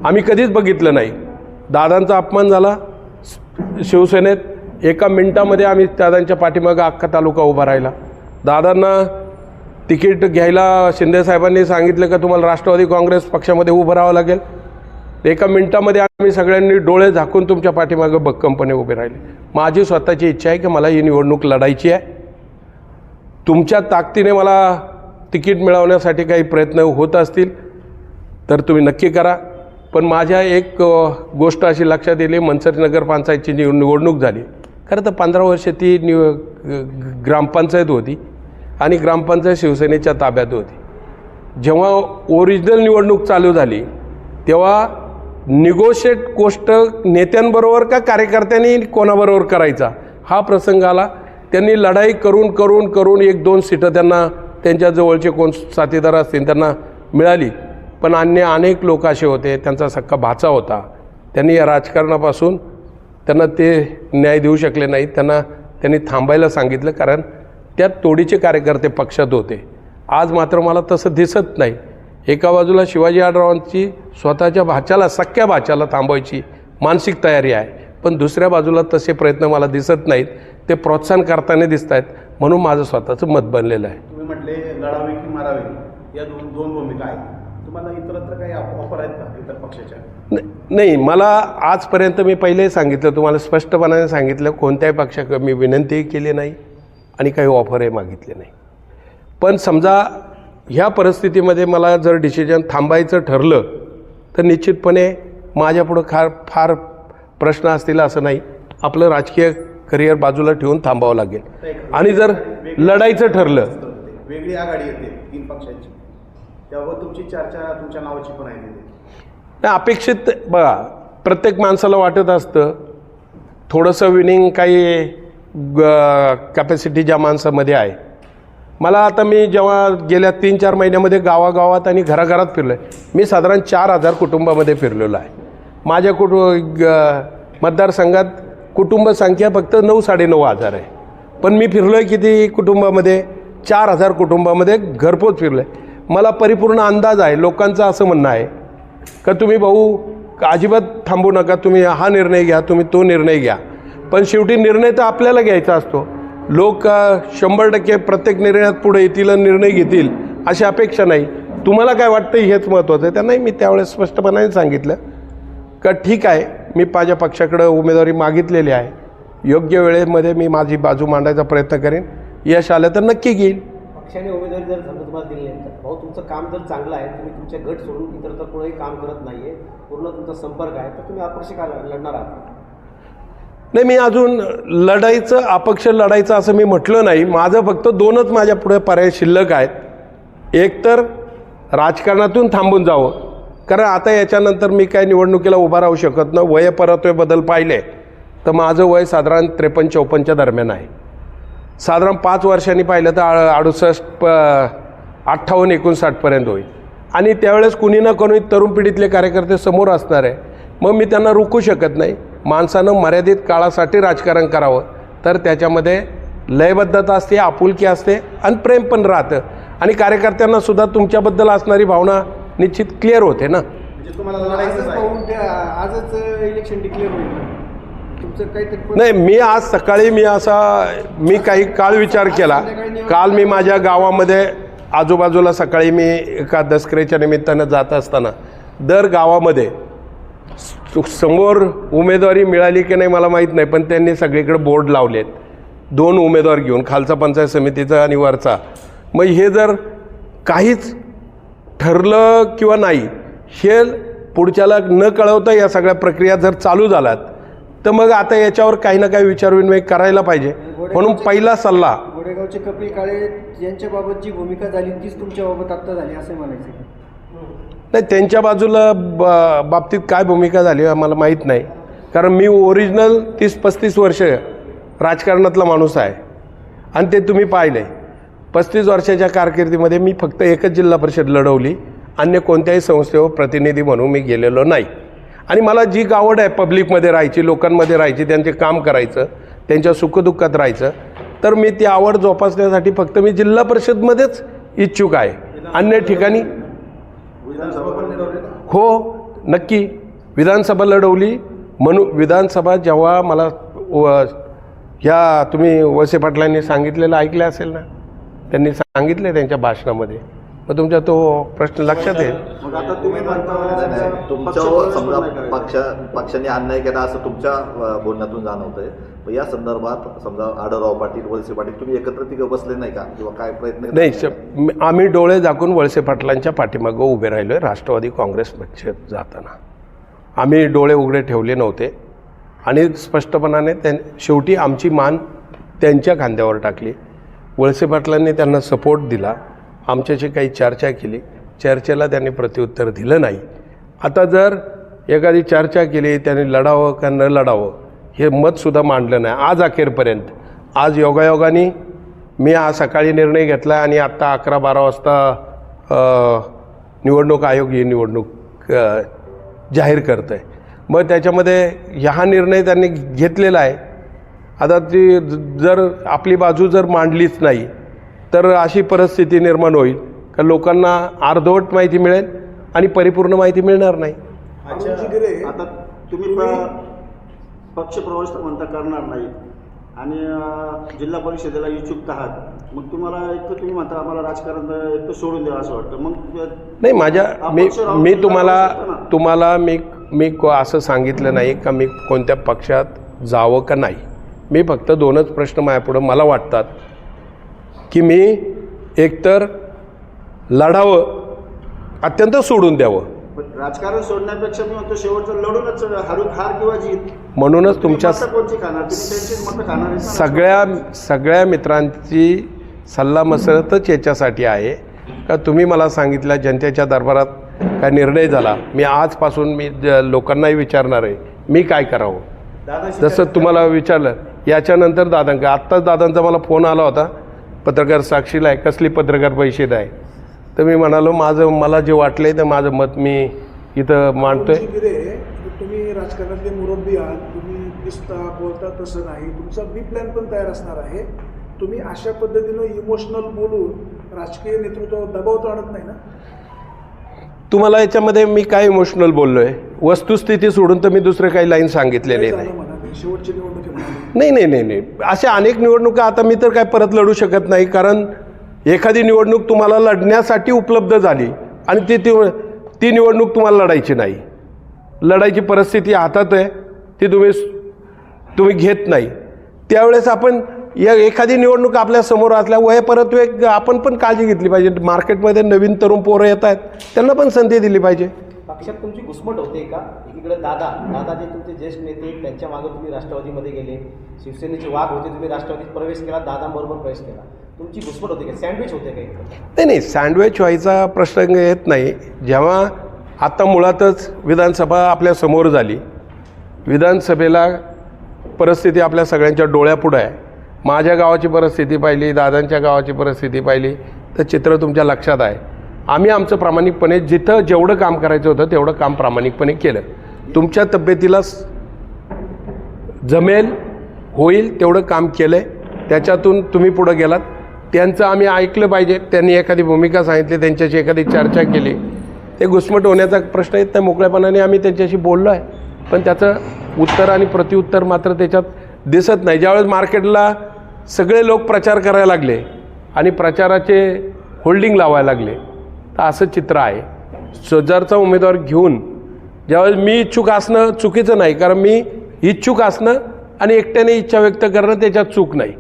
आम्ही कधीच बघितलं नाही दादांचा अपमान झाला शिवसेनेत, एका मिनिटामध्ये आम्ही दादांच्या पाठीमागं अख्खा तालुका उभा राहिला. दादांना तिकीट घ्यायला शिंदेसाहेबांनी सांगितलं का तुम्हाला राष्ट्रवादी काँग्रेस पक्षामध्ये उभं राहावं लागेल, एका मिनिटामध्ये आम्ही सगळ्यांनी डोळे झाकून तुमच्या पाठीमागं भक्कमपणे उभे राहिले. माझी स्वतःची इच्छा आहे की मला ही निवडणूक लढायची आहे. तुमच्या ताकदीने मला तिकीट मिळवण्यासाठी काही प्रयत्न होत असतील तर तुम्ही नक्की करा. पण माझ्या एक गोष्ट अशी लक्षात येईल, मनसर नगरपंचायतची निवडणूक झाली. खरं तर 15 वर्ष ती ग्रामपंचायत होती आणि ग्रामपंचायत शिवसेनेच्या ताब्यात होती. जेव्हा ओरिजिनल निवडणूक चालू झाली तेव्हा निगोशिएट गोष्ट नेत्यांबरोबर का कार्यकर्त्यांनी कोणाबरोबर करायचा हा प्रसंग आला. त्यांनी लढाई करून करून करून 1-2 सीटं त्यांना त्यांच्या जवळचे कोण साथीदार असतील त्यांना मिळाली. पण अन्य अनेक लोक असे होते, त्यांचा सख्खा भाचा होता, त्यांनी या राजकारणापासून त्यांना ते न्याय देऊ शकले नाहीत. त्यांनी थांबायला सांगितलं, कारण त्यात तोडीचे कार्यकर्ते पक्षात होते. आज मात्र मला तसं दिसत नाही. एका बाजूला शिवाजी आढळरावांची स्वतःच्या भाच्याला, सख्ख्या भाच्याला थांबवायची मानसिक तयारी आहे, पण दुसऱ्या बाजूला तसे प्रयत्न मला दिसत नाहीत. ते प्रोत्साहन करताना दिसत आहेत, म्हणून माझं स्वतःचं मत बनलेलं आहे. तुम्ही म्हटले लढावे की मारावे या दोन भूमिका आहेत. तुम्हाला इतरत्र काही ऑफर आहेत का इतर पक्षाच्या? नाही, मला आजपर्यंत मी पहिलेही सांगितलं, तुम्हाला स्पष्टपणाने सांगितलं, कोणत्याही पक्षाकडे मी विनंतीही केली नाही आणि काही ऑफरही मागितले नाही. पण समजा ह्या परिस्थितीमध्ये मला जर डिसिजन थांबायचं ठरलं तर निश्चितपणे माझ्यापुढं फार प्रश्न असतील असं नाही. आपलं राजकीय करिअर बाजूला ठेवून थांबावं लागेल. आणि जर लढायचं ठरलं, वेगळी आघाडी येते 3 पक्षांची, त्यावर तुमची चर्चा तुमच्या नावाची पण आहे. नाही, अपेक्षित बघा, प्रत्येक माणसाला वाटत असतं थोडंसं विनिंग काही कॅपॅसिटी ज्या माणसामध्ये आहे. मी जेव्हा गेल्या 3-4 महिन्यामध्ये गावागावात आणि घराघरात फिरलो आहे. मी साधारण 4,000 कुटुंबामध्ये फिरलेलो आहे. माझ्या मतदारसंघात कुटुंब संख्या फक्त 9-9.5 आहे, पण मी फिरलो आहे किती कुटुंबामध्ये? 4,000 कुटुंबामध्ये घरपोच फिरलो आहे. मला परिपूर्ण अंदाज आहे. लोकांचं असं म्हणणं आहे का तुम्ही भाऊ अजिबात थांबू नका, तुम्ही हा निर्णय घ्या, तुम्ही तो निर्णय घ्या. पण शेवटी निर्णय तर आपल्याला घ्यायचा असतो. लोक 100% प्रत्येक निर्णयात पुढे येतील आणि निर्णय घेतील अशी अपेक्षा नाही. तुम्हाला काय वाटतं हेच महत्त्वाचं आहे. त्यांनाही मी त्यावेळेस स्पष्टपणाने सांगितलं का ठीक आहे, मी माझ्या पक्षाकडे उमेदवारी मागितलेली आहे, योग्य वेळेमध्ये मी माझी बाजू मांडायचा प्रयत्न करेन, यश आलं तर नक्की घेईल. पक्षाने उमेदवारी जर समजा तुम्हाला दिली नाही तर भाऊ तुमचं काम जर चांगलं आहे, तुम्ही तुमच्या गट सोडून इतरत्र कोणीही काम करत नाही आहे, पूर्ण तुमचा संपर्क आहे, तर तुम्ही अपक्ष का लढणार आहात? नाही, मी अजून अपक्ष लढायचं असं मी म्हटलं नाही. माझं फक्त 2च माझ्या पुढे पर्याय शिल्लक आहेत. एक तर राजकारणातून थांबून जावं, कारण आता याच्यानंतर मी काय निवडणुकीला उभा राहू शकत नाही. वयपरत्वेबद्दल पाहिले तर माझं वय साधारण 53-54च्या दरम्यान आहे. साधारण 5 वर्षांनी पाहिलं तर 58-59पर्यंत होईल. आणि त्यावेळेस कुणी ना कोणी तरुण पिढीतले कार्यकर्ते समोर असणार आहे. मग मी त्यांना रोखू शकत नाही. माणसानं मर्यादित काळासाठी राजकारण करावं, तर त्याच्यामध्ये लयबद्धता असते, आपुलकी असते आणि प्रेम पण राहतं. आणि कार्यकर्त्यांनासुद्धा तुमच्याबद्दल असणारी भावना निश्चित क्लिअर होते ना. म्हणजे तुम्हाला लढायचंच आहे. आजच इलेक्शन डिक्लेअर होईल तुमचं काहीतरी नाही, मी आज सकाळी मी काही काळ विचार केला. काल मी माझ्या गावामध्ये आजूबाजूला सकाळी मी एका दसऱ्याच्या निमित्तानं जात असताना दर गावामध्ये समोर उमेदवारी मिळाली की नाही मला माहीत नाही, पण त्यांनी सगळीकडे बोर्ड लावलेत 2 उमेदवार घेऊन, खालचा पंचायत समितीचा आणि वरचा. मग हे जर काहीच ठरलं किंवा नाही हे पुढच्याला न कळवता या सगळ्या प्रक्रिया जर चालू झाल्यात तर मग आता याच्यावर काही ना काही विचारविनिमय करायला पाहिजे. म्हणून पहिला सल्ला, गोडेगावचे कपिल काळे यांच्याबाबत जी भूमिका झाली तीच तुमच्याबाबत आत्ता झाली असं म्हणायचं. नाही, त्यांच्या बाजूला बाबतीत काय भूमिका झाली मला माहीत नाही, कारण मी ओरिजिनल 30-35 वर्ष राजकारणातला माणूस आहे आणि ते तुम्ही पाहिले. 35 वर्षाच्या कारकिर्दीमध्ये मी फक्त एकच जिल्हा परिषद लढवली, अन्य कोणत्याही संस्थेवर प्रतिनिधी म्हणून मी गेलेलो नाही. आणि मला जी आवड आहे पब्लिकमध्ये राहायची, लोकांमध्ये राहायची, त्यांचे काम करायचं, त्यांच्या सुखदुःखात राहायचं, तर मी ती आवड जोपासण्यासाठी फक्त मी जिल्हा परिषदमध्येच इच्छुक आहे. अन्य ठिकाणी हो नक्की विधानसभा लढवली. म्हणून विधानसभा जेव्हा मला ह्या तुम्ही वळसे पाटलांनी सांगितलेलं ऐकलं असेल ना, त्यांनी सांगितले त्यांच्या भाषणामध्ये, मग तुमचा तो प्रश्न लक्षात येईल. मग आता तुम्ही तुमच्यावर समजा पक्षाने अन्याय केला असं तुमच्या बोलण्यातून जाणवतंय. या संदर्भात समजा आढळराव पाटील, वळसे पाटील तुम्ही एकत्र तिघं बसले नाही का, किंवा काय प्रयत्न नाही, आम्ही डोळे झाकून वळसे पाटलांच्या पाठीमागं उभे राहिलो आहे. राष्ट्रवादी काँग्रेस पक्षात जाताना आम्ही डोळे उघडे ठेवले नव्हते आणि स्पष्टपणाने शेवटी आमची मान त्यांच्या खांद्यावर टाकली. वळसे पाटलांनी त्यांना सपोर्ट दिला, आमच्याशी काही चर्चा केली, चर्चेला त्यांनी प्रत्युत्तर दिलं नाही. आता जर एखादी चर्चा केली, त्यांनी लढावं का न लढावं हे मतसुद्धा मांडलं नाही आज अखेरपर्यंत. आज योगायोगाने मी आज सकाळी निर्णय घेतला आणि आत्ता 11-12 वाजता निवडणूक आयोग ही निवडणूक जाहीर करतं आहे. मग त्याच्यामध्ये हा निर्णय त्यांनी घेतलेला आहे. आता ती जर आपली बाजू जर मांडलीच नाही तर अशी परिस्थिती निर्माण होईल का लोकांना अर्धवट माहिती मिळेल आणि परिपूर्ण माहिती मिळणार नाही. आता तुम्ही पक्ष प्रवेश म्हणता करणार नाही आणि जिल्हा परिषदेला इच्छुक आहात, मग तुम्हाला एक तर तुम्ही म्हणता आम्हाला राजकारण एक तर सोडून द्यावं असं वाटतं. मग नाही, मी तुम्हाला मी असं सांगितलं नाही का मी कोणत्या पक्षात जावं का नाही. मी फक्त 2च प्रश्न माझ्यापुढं मला वाटतात की मी एकतर लढावं अत्यंत सोडून द्यावं. राजकारण सोडण्यापेक्षा मी म्हणतो शेवटचं लढूनच हार किंवा जीत. म्हणूनच तुमच्या सगळ्या मित्रांची सल्लामसलतच याच्यासाठी आहे का तुम्ही मला सांगितलं जनतेच्या दरबारात काय निर्णय झाला, मी आजपासून मी लोकांनाही विचारणार आहे मी काय करावं. जसं तुम्हाला विचारलं याच्यानंतर आत्ताच दादांचा मला फोन आला होता, पत्रकार साक्षीला आहे, कसली पत्रकार परिषद आहे, तर मी म्हणालो मला जे वाटलंय तर माझं मत मी इथं मांडतोय. तुम्ही राजकारणातले मुरब्बी आहात, तुम्ही दिसता बोलता तसं नाही, तुमचा बी प्लॅन पण तयार असणार आहे. तुम्ही अशा पद्धतीनं इमोशनल बोलून राजकीय नेतृत्वावर दबाव तर आणत नाही ना. तुम्हाला याच्यामध्ये मी काय इमोशनल बोललोय, वस्तुस्थिती सोडून तर मी दुसरं काही लाईन सांगितलेले नाही. शेवटची निवडणूक नाही, अशा अनेक निवडणुका आता मी तर काय परत लढू शकत नाही, कारण एखादी निवडणूक तुम्हाला लढण्यासाठी उपलब्ध झाली आणि ती निवडणूक तुम्हाला लढायची नाही, लढायची परिस्थिती हातात आहे, ती तुम्ही घेत नाही. त्यावेळेस आपण एखादी निवडणूक आपल्या समोर असल्या परत आपण पण काळजी घेतली पाहिजे. मार्केटमध्ये नवीन तरुण पोरं येत आहेत, त्यांना पण संधी दिली पाहिजे. पक्षात तुमची घुसमट होते का? एकीकडे दादा जे तुमचे ज्येष्ठ नेते त्यांच्या मागे तुम्ही राष्ट्रवादीमध्ये गेले, शिवसेनेचे वाघ होते, तुम्ही राष्ट्रवादीत प्रवेश केला, दादांबरोबर प्रवेश केला, तुमची घुसमट होते का? सँडविच होते का? नाही, सँडविच व्हायचा प्रश्न येत नाही. जेव्हा आता मुळातच विधानसभा आपल्या समोर झाली, विधानसभेला परिस्थिती आपल्या सगळ्यांच्या डोळ्यापुढं आहे. माझ्या गावाची परिस्थिती पाहिली, दादांच्या गावाची परिस्थिती पाहिली तर चित्र तुमच्या लक्षात आहे. आम्ही आमचं प्रामाणिकपणे जेवढं काम करायचं होतं तेवढं काम प्रामाणिकपणे केलं. तुमच्या तब्येतीला जमेल होईल तेवढं काम केलं आहे, त्याच्यातून तुम्ही पुढं गेलात. त्यांचं आम्ही ऐकलं पाहिजे. त्यांनी एखादी भूमिका सांगितली, त्यांच्याशी एखादी चर्चा केली, ते घुसमट होण्याचा प्रश्न येत नाही. मोकळेपणाने आम्ही त्यांच्याशी बोललो आहे, पण त्याचं उत्तर आणि प्रत्युत्तर मात्र त्याच्यात दिसत नाही. ज्यावेळेस मार्केटला सगळे लोक प्रचार करायला लागले आणि प्रचाराचे होल्डिंग लावायला लागले, तर असं चित्र आहे. शेजारचा उमेदवार घेऊन ज्यावेळेस मी इच्छुक असणं चुकीचं नाही, कारण मी इच्छुक असणं आणि एकट्याने इच्छा व्यक्त करणं त्याच्यात चूक नाही.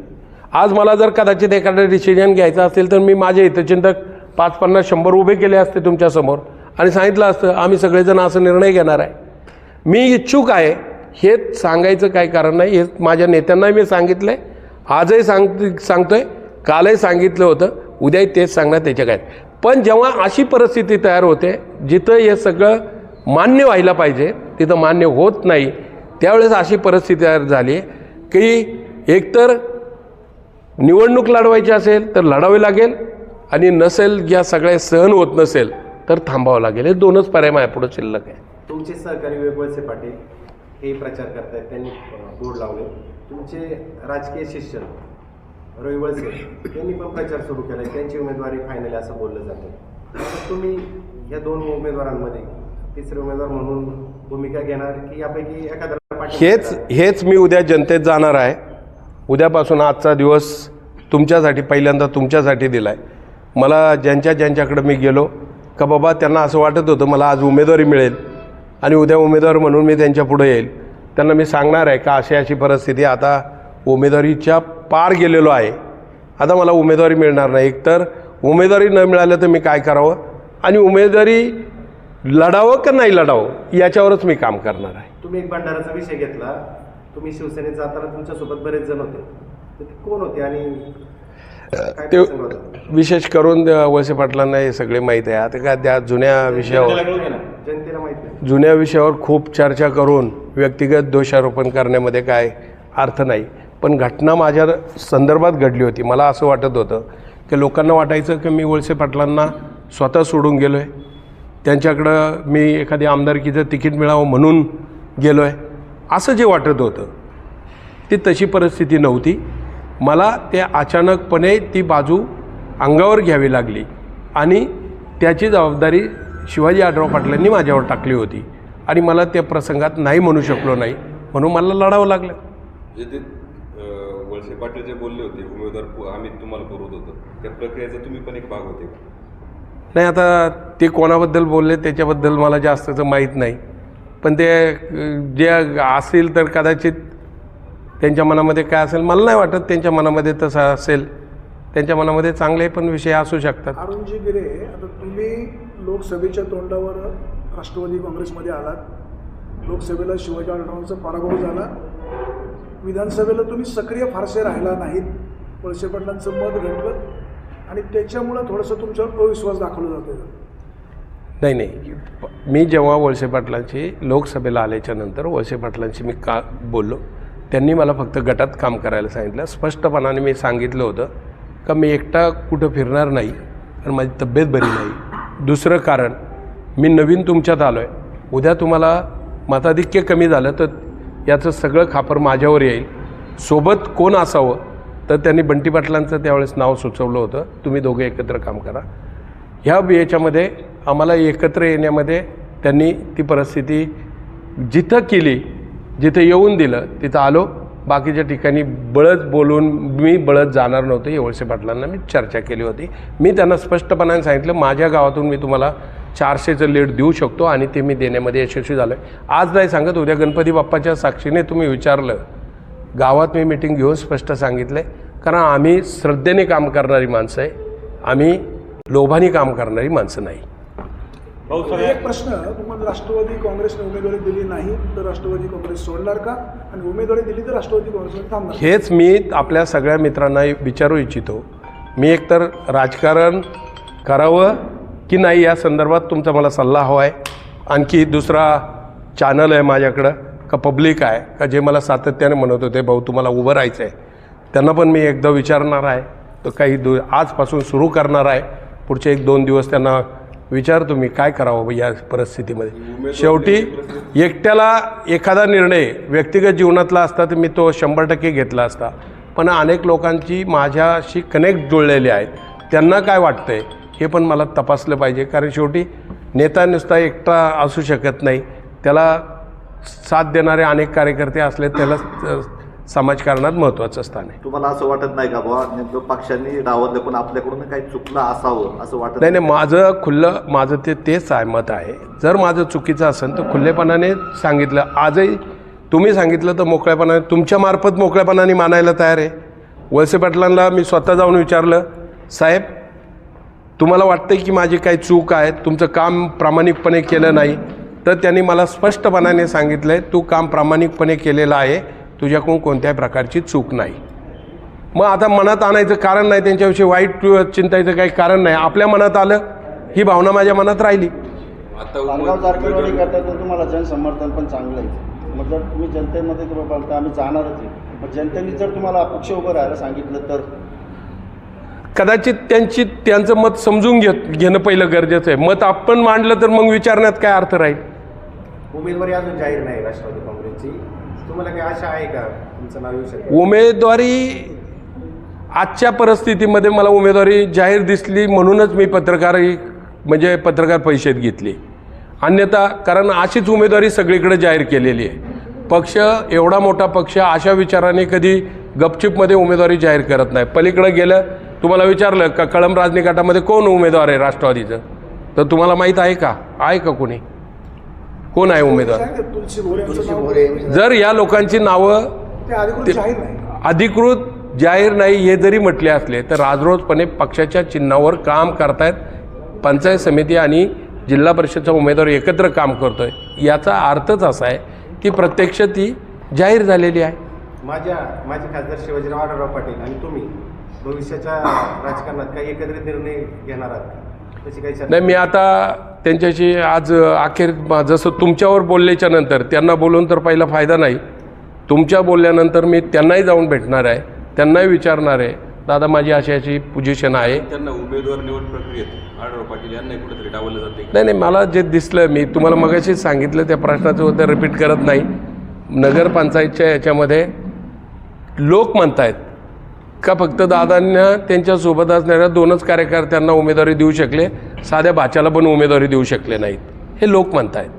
आज मला जर कदाचित एखादा डिसिजन घ्यायचा असेल तर मी माझे हितचिंतक 5, 50, 100 उभे केले असते तुमच्यासमोर आणि सांगितलं असतं आम्ही सगळेजण असं निर्णय घेणार आहे. मी इच्छुक आहे हे सांगायचं काही कारण नाही. हे माझ्या नेत्यांनाही मी सांगितलं आहे, आजही सांगतोय, कालही सांगितलं होतं, उद्याही तेच सांगणार त्याच्या काय. पण जेव्हा अशी परिस्थिती तयार होते जिथं हे सगळं मान्य व्हायला पाहिजे तिथं मान्य होत नाही, त्यावेळेस अशी परिस्थिती तयार झाली की एकतर निवडणूक लढवायची असेल तर लढावी लागेल आणि नसेल, या सगळ्या सहन होत नसेल तर थांबावं लागेल. हे दोनच पर्याय माझ्यापुढं शिल्लक आहे. तुमचे सहकारी वळसे पाटील हे प्रचार करतायत, त्यांनी बोर्ड लावले. तुमचे राजकीय शिष्य रवी वळसे त्यांनी पण प्रचार सुरू केला, त्यांची उमेदवारी फायनल असं बोललं जातं. आता तुम्ही या 2 उमेदवारांमध्ये तिसरे उमेदवार म्हणून भूमिका घेणार की यापैकी एखाद्याला हेच मी उद्या जनतेत जाणार आहे. उद्यापासून आजचा दिवस तुमच्यासाठी, पहिल्यांदा तुमच्यासाठी दिला आहे. मला ज्यांच्याकडे मी गेलो का बाबा त्यांना असं वाटत होतं मला आज उमेदवारी मिळेल आणि उद्या उमेदवार म्हणून मी त्यांच्या पुढे येईल, त्यांना मी सांगणार आहे का अशी परिस्थिती, आता उमेदवारीच्या पार गेलेलो आहे, आता मला उमेदवारी मिळणार नाही. एकतर उमेदवारी न मिळालं तर मी काय करावं आणि उमेदवारी लढावं का नाही लढावं याच्यावरच मी काम करणार आहे. तुम्ही एक भंडाराचा विषय घेतला, तुम्ही शिवसेनेत जाताना तुमच्यासोबत बरेच जण होते, तर ते कोण होते आणि काय ते प्रसंग होता? विशेष करून वळसे पाटलांना हे सगळे माहीत आहे. आता काय त्या जुन्या विषयावर जनतेला माहित नाही. जुन्या विषयावर खूप चर्चा करून व्यक्तिगत दोषारोपण करण्यामध्ये काय अर्थ नाही. पण घटना माझ्या संदर्भात घडली होती. मला असं वाटत होतं की लोकांना वाटायचं की मी वळसे पाटलांना स्वतः सोडून गेलो आहे, त्यांच्याकडं मी एखादी आमदारकीचं तिकीट मिळावं म्हणून गेलो आहे, असं जे वाटत होतं ती तशी परिस्थिती नव्हती. मला ते अचानकपणे ती बाजू अंगावर घ्यावी लागली आणि त्याची जबाबदारी शिवाजी आढळराव पाटलांनी माझ्यावर टाकली होती आणि मला त्या प्रसंगात नाही म्हणू शकलो नाही, म्हणून मला लढावं लागलं. जे ते वळसे पाटील जे बोलले होते उमेदवार आम्ही तुम्हाला पुरवत होतो, त्या प्रक्रियेचा तुम्ही पण एक भाग होते का? नाही, आता ते कोणाबद्दल बोलले त्याच्याबद्दल मला जास्तचं माहीत नाही, पण ते जे असेल तर कदाचित त्यांच्या मनामध्ये काय असेल मला नाही वाटत त्यांच्या मनामध्ये तसं असेल. त्यांच्या मनामध्ये चांगले पण विषय असू शकतात. अरुणजी गिरे, आता तुम्ही लोकसभेच्या तोंडावर राष्ट्रवादी काँग्रेसमध्ये आलात, लोकसभेला शिवाजी आढळरावांचा पराभव झाला, विधानसभेला तुम्ही सक्रिय फारसे राहिला नाहीत, वळसे पाटलांचं मत घडलं आणि त्याच्यामुळं थोडंसं तुमच्यावर अविश्वास दाखवला जातो. नाही, मी जेव्हा वळसे पाटलांची लोकसभेला आल्याच्या नंतर वळसे पाटलांशी मी का बोललो, त्यांनी मला फक्त गटात काम करायला सांगितलं. स्पष्टपणाने मी सांगितलं होतं का मी एकटा कुठं फिरणार नाही, कारण माझी तब्येत बरी नाही. दुसरं कारण, मी नवीन तुमच्यात आलो आहे, उद्या तुम्हाला मताधिक्य कमी झालं तर याचं सगळं खापर माझ्यावर येईल. सोबत कोण असावं तर त्यांनी बंटी पाटलांचं त्यावेळेस नाव सुचवलं होतं, तुम्ही दोघे एकत्र काम करा. ह्या याच्यामध्ये आम्हाला एकत्र येण्यामध्ये त्यांनी ती परिस्थिती जिथं केली, जिथं येऊन दिलं तिथं आलो. बाकीच्या ठिकाणी बळच बोलून मी बळत जाणार नव्हतं, हे वळसे पाटलांना मी चर्चा केली होती. मी त्यांना स्पष्टपणाने सांगितलं माझ्या गावातून मी तुम्हाला 400चं लीड देऊ शकतो आणि ते मी देण्यामध्ये यशस्वी झालो आहे. आज नाही सांगत, उद्या गणपती बाप्पाच्या साक्षीने तुम्ही विचारलं, गावात मी मिटिंग घेऊन स्पष्ट सांगितलं आहे, कारण आम्ही श्रद्धेने काम करणारी माणसं आहे, आम्ही लोभाने काम करणारी माणसं नाही. एक प्रश्न, तुम्हाला राष्ट्रवादी काँग्रेसने उमेदवारी दिली नाही तर राष्ट्रवादी काँग्रेस सोडणार का, आणि उमेदवारी दिली तर राष्ट्रवादी काँग्रेसमध्ये थांबणार? हेच मी आपल्या सगळ्या मित्रांना विचारू इच्छितो. मी एकतर राजकारण करावं की नाही या संदर्भात तुमचा मला सल्ला हवा आहे. आणखी दुसरा चॅनल आहे माझ्याकडं का पब्लिक आहे का जे मला सातत्याने म्हणत होते भाऊ तुम्हाला उभं राहायचं आहे, त्यांना पण मी एकदा विचारणार आहे. तर काही आजपासून सुरू करणार आहे, पुढचे 1-2 दिवस त्यांना विचारतो मी काय करावं या परिस्थितीमध्ये. शेवटी एकट्याला एखादा निर्णय व्यक्तिगत जीवनातला असता तर मी तो 100% घेतला असता, पण अनेक लोकांची माझ्याशी कनेक्ट जुळलेले आहेत, त्यांना काय वाटतंय हे पण मला तपासलं पाहिजे. कारण शेवटी नेता नुसता एकटा असू शकत नाही, त्याला साथ देणारे अनेक कार्यकर्ते असले त्याला समाजकारणात महत्त्वाचं स्थान आहे. तुम्हाला असं वाटत नाही का बाबा नेमकं पक्षांनी डावललं पण आपल्याकडून काही चुकलं असावं असं वाटत नाही माझं तेच आहे मत आहे. जर माझं चुकीचं असेल तर खुल्लेपणाने सांगितलं. आजही तुम्ही सांगितलं तर मोकळेपणाने तुमच्यामार्फत मोकळेपणाने मानायला तयार आहे. वळसे पाटलांना मी स्वतः जाऊन विचारलं, साहेब तुम्हाला वाटतं की माझी काही चूक आहे, तुमचं काम प्रामाणिकपणे केलं नाही, तर त्यांनी मला स्पष्टपणाने सांगितलं आहे तू काम प्रामाणिकपणे केलेलं आहे, तुझ्याकडून कोणत्याही प्रकारची चूक नाही. मग आता मनात आणायचं कारण नाही, त्यांच्याविषयी वाईट चिंतायचं काही कारण नाही. आपल्या मनात आलं, ही भावना माझ्या मनात राहिली. आता पालगाव जारकेवाडी करता तर तुम्हाला जनसमर्थन पण चांगलं आहे. मग जर तुम्ही जनतेमध्ये तुम्ही बोलता आम्ही जाणारच आहे, मग जनतेने जर तुम्हाला अपक्ष उभं राहायला सांगितलं तर कदाचित त्यांचं मत समजून घेणं पहिलं गरजेचं आहे. मत आपण मांडलं तर मग विचारण्यात काय अर्थ राहील. उमेदवारी अजून जाहीर नाही राष्ट्रवादी काँग्रेसची, तुम्हाला काही आशा आहे का तुमचं नाव येऊ शकतं? उमेदवारी आजच्या परिस्थितीमध्ये मला उमेदवारी जाहीर दिसली म्हणूनच मी पत्रकार परिषद घेतली. अन्यथा कारण अशीच उमेदवारी सगळीकडे जाहीर केलेली आहे. पक्ष एवढा मोठा पक्ष अशा विचाराने कधी गपचिपमध्ये उमेदवारी जाहीर करत नाही. पलीकडे गेलं तुम्हाला विचारलं का कळंब राजनी गटामध्ये कोण उमेदवार आहे राष्ट्रवादीचं, तर तुम्हाला माहीत आहे का कोणी कोण आहे उमेदवार? तुलसी भोरे जर या लोकांची नावं ते अधिकृत जाहीर नाही. अधिकृत जाहीर नाही हे जरी म्हटले असले तर राजरोजपणे पक्षाच्या चिन्हावर काम करतायत. पंचायत समिती आणि जिल्हा परिषदचा उमेदवार एकत्र काम करतोय, याचा अर्थच असा आहे की प्रत्यक्ष ती जाहीर झालेली आहे. माझे खासदार शिवाजीराव आढळराव पाटील आणि तुम्ही भविष्याच्या राजकारणात काही एकत्रित निर्णय घेणार आहात तशी काही चर्चा? नाही, मी आता त्यांच्याशी आज अखेर जसं तुमच्यावर बोलल्याच्या नंतर त्यांना बोलून तर पहिला फायदा नाही. तुमच्या बोलल्यानंतर मी त्यांनाही जाऊन भेटणार आहे, त्यांनाही विचारणार आहे, दादा माझी अशी पोझिशन आहे. त्यांना उमेदवार निवड प्रक्रियेत आढळराव पाटील यांना कुठेतरी डावललं जाते. नाही मला जे दिसलं, मी तुम्हाला मगाशीच सांगितलं त्या प्रश्नाचं उत्तर रिपीट करत नाही. नगरपंचायतच्या याच्यामध्ये लोक म्हणतायत का फक्त दादांना त्यांच्यासोबत असणाऱ्या 2च कार्यकर्त्यांना उमेदवारी देऊ शकले, साध्या भाच्याला पण उमेदवारी देऊ शकले नाहीत, हे लोक म्हणतायत.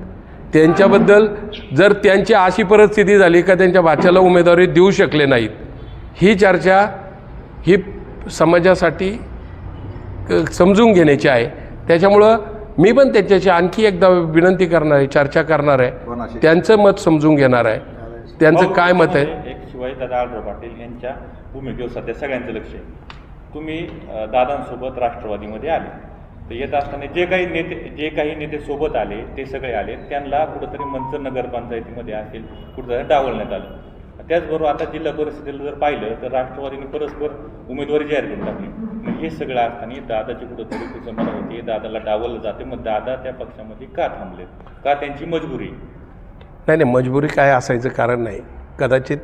त्यांच्याबद्दल जर त्यांची अशी परिस्थिती झाली का त्यांच्या भाच्याला उमेदवारी देऊ शकले नाहीत, ही चर्चा ही समाजासाठी समजून घेण्याची आहे. त्याच्यामुळं मी पण त्याच्याशी आणखी एकदा विनंती करणार आहे, चर्चा करणार आहे, त्यांचं मत समजून घेणार आहे, त्यांचं काय मत आहे. एक शिवाजी दादा आढळराव पाटील यांच्या भूमिकेवर सध्या सगळ्यांचं लक्ष आहे. तुम्ही दादांसोबत राष्ट्रवादीमध्ये आले, तर येत असताना जे काही नेते सोबत आले ते सगळे आले, त्यांना कुठंतरी मंचर नगरपंचायतीमध्ये असेल कुठंतरी डावलण्यात आलं. त्याचबरोबर आता जिल्हा परिषदेला जर पाहिलं तर राष्ट्रवादीने परस्पर उमेदवारी जाहीर करून टाकली. मग हे सगळं असताना दादाची कुठंतरी कुचंबना होती, दादाला डावललं जाते. मग दादा त्या पक्षामध्ये का थांबले, का त्यांची मजबुरी? नाही मजबुरी काय असायचं कारण नाही. कदाचित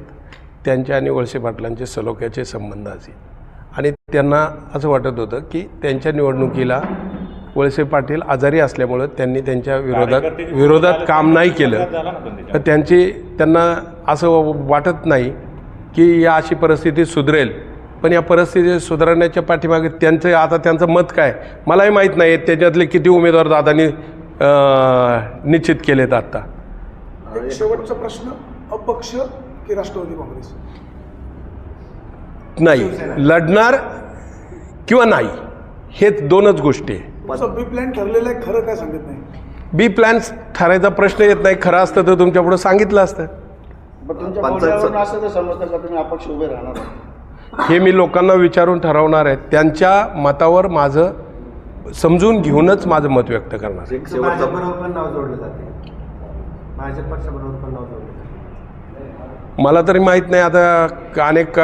त्यांच्या आणि वळसे पाटलांचे सलोख्याचे संबंध असेल आणि त्यांना असं वाटत होतं की त्यांच्या निवडणुकीला वळसे पाटील आजारी असल्यामुळं त्यांनी त्यांच्या विरोधात काम नाही केलं. तर त्यांना असं वाटत नाही की या अशी परिस्थिती सुधरेल. पण या परिस्थिती सुधारण्याच्या पाठीमागे त्यांचं मत काय मलाही माहीत नाही. त्याच्यातले किती उमेदवार दादांनी निश्चित केलेत आत्ता. एक शेवटचा प्रश्न, अपक्ष की राष्ट्रवादी काँग्रेस? नाही, लढणार किंवा नाही, हेच 2च गोष्टी आहे. तुमचं बी प्लॅन ठरलेलं आहे, खरं काय सांगत नाही. बी प्लॅन ठरायचा प्रश्न येत नाही. खरं असतं तर तुमच्या पुढे सांगितलं असतं. पण तुमच्या बोलण्यावरून असं तर समजतं का तुम्ही अपक्ष उभे राहणार? हे मी लोकांना विचारून ठरवणार आहे. त्यांच्या मतावर माझं समजून घेऊनच माझं मत व्यक्त करणार. भाजपबरोबर पण नाव जोडलं जाते, भाजप पक्षाबरोबर पण नाव जोडलं जाते. मला तरी माहीत नाही. आता अनेक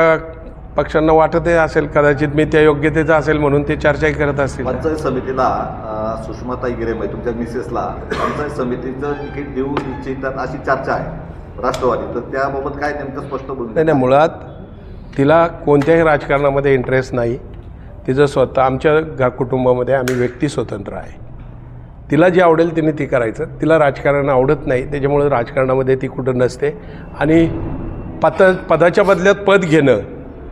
पक्षांना वाटतही असेल, कदाचित मी त्या योग्यतेचा असेल म्हणून ते चर्चाही करत असतील. पंचायत समितीला सुषमाताई गिरेबाई तुमच्या मिसेसला पंचायत समितीचं तिकीट देऊ इच्छितात अशी चर्चा आहे राष्ट्रवादी, तर त्याबाबत काय नेमकं स्पष्ट बोलू? नाही मुळात तिला कोणत्याही राजकारणामध्ये इंटरेस्ट नाही. तिचं स्वतः आमच्या कुटुंबामध्ये आम्ही व्यक्ती स्वतंत्र आहे. तिला जे आवडेल तिने ती करायचं. तिला राजकारण आवडत नाही, त्याच्यामुळे राजकारणामध्ये ती कुठं नसते. आणि पदाच्या बदल्यात पद घेणं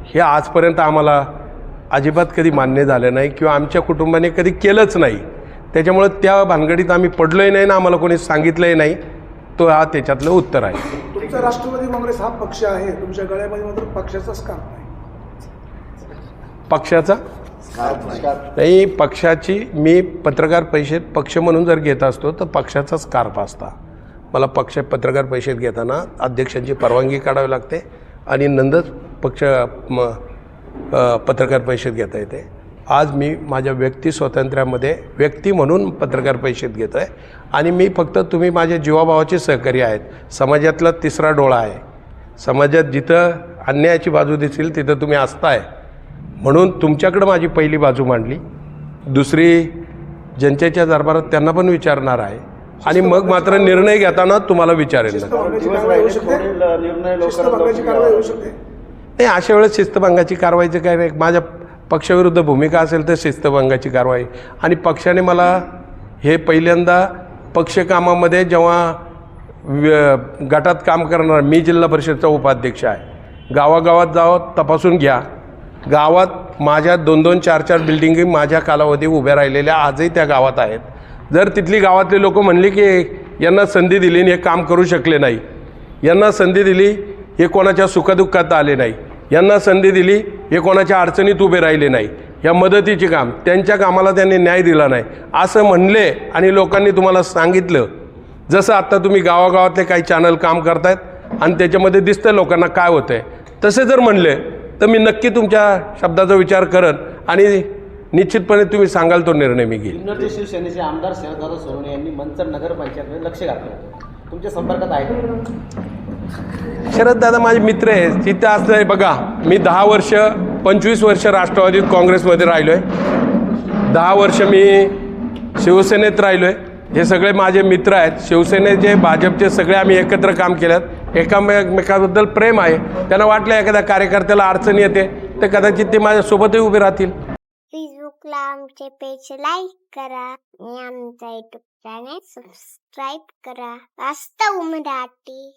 हे आजपर्यंत आम्हाला अजिबात कधी मान्य झालं नाही किंवा आमच्या कुटुंबाने कधी केलंच नाही. त्याच्यामुळं त्या भानगडीत आम्ही पडलोही नाही ना आम्हाला कोणी सांगितलंही नाही. तो हा त्याच्यातलं उत्तर आहे. तुमचा राष्ट्रवादी काँग्रेस हा पक्ष आहे, तुमच्या गळ्यामध्ये मात्र पक्षाचा स्कार्फ आहे. पक्षाचा नाही, पक्षाची मी पत्रकार परिषद पक्ष म्हणून जर घेत असतो तर पक्षाचा स्कार्फ असता. मला पत्रकार परिषद घेताना अध्यक्षांची परवानगी काढावी लागते आणि नंतरच पत्रकार परिषद घेता येते. आज मी माझ्या व्यक्ती स्वातंत्र्यामध्ये व्यक्ती म्हणून पत्रकार परिषद घेतो आहे आणि मी फक्त तुम्ही माझ्या जीवाभावाचे सहकारी आहेत. समाजातला तिसरा डोळा आहे. समाजात जिथं अन्यायाची बाजू दिसेल तिथं तुम्ही असताय म्हणून तुमच्याकडं माझी पहिली बाजू मांडली. दुसरी जनतेच्या दरबारात त्यांना पण विचारणार आहे आणि मग मात्र निर्णय घेताना तुम्हाला विचारेल. शिस्तभंगाची कारवाई होऊ शकते. निर्णय शिस्तभंगाची कारवाई होऊ शकते. नाही, अशा वेळेस शिस्तभंगाची कारवाईचं काय नाही. माझ्या पक्षाविरुद्ध भूमिका असेल तर शिस्तभंगाची कारवाई. आणि पक्षाने मला हे पहिल्यांदा पक्ष कामामध्ये जेव्हा गटात काम करणार, मी जिल्हा परिषदचा उपाध्यक्ष आहे. गावागावात जावं, तपासून घ्या. गावात माझ्या 2-2, 4-4 बिल्डिंगी माझ्या कालावधी उभ्या राहिलेल्या आजही त्या गावात आहेत. जर तिथली गावातली लोक म्हणली की यांना संधी दिली आणि हे काम करू शकले नाही, यांना संधी दिली हे कोणाच्या सुखदुःखात आले नाही, यांना संधी दिली हे कोणाच्या अडचणीत उभे राहिले नाही, या मदतीचे काम त्यांच्या कामाला त्यांनी न्याय दिला नाही असं म्हणले आणि लोकांनी तुम्हाला सांगितलं. जसं आत्ता तुम्ही गावागावातले काही चॅनल काम करतायत आणि त्याच्यामध्ये दिसतं लोकांना काय होतं आहे, तसे जर म्हणले तर मी नक्की तुमच्या शब्दाचा विचार करन आणि निश्चितपणे तुम्ही सांगाल तो निर्णय मी घेईन. जुन्नरचे शिवसेनेचे आमदार शरददादा सोनवणे यांनी मंचर नगरपंचायतमध्ये लक्ष घातलं होतं. तुमच्या संपर्कात आहे का? शरददादा माझे मित्र आहे. तिथं असं आहे बघा, मी 25 वर्ष राष्ट्रवादीत काँग्रेसमध्ये राहिलो आहे. 10 वर्ष मी शिवसेनेत राहिलो आहे. हे सगळे माझे मित्र आहेत. शिवसेनेचे, भाजपचे सगळे आम्ही एकत्र काम केलं. एकमेकाबद्दल प्रेम आहे. त्यांना वाटलं एखाद्या कार्यकर्त्याला अडचण येते तर कदाचित ते माझ्यासोबतही उभे राहतील. फेसबुकला आमचे पेज लाईक करा आणि आमचा युट्यूब चॅनेल सबस्क्राईब करा. वास्तव मराठी.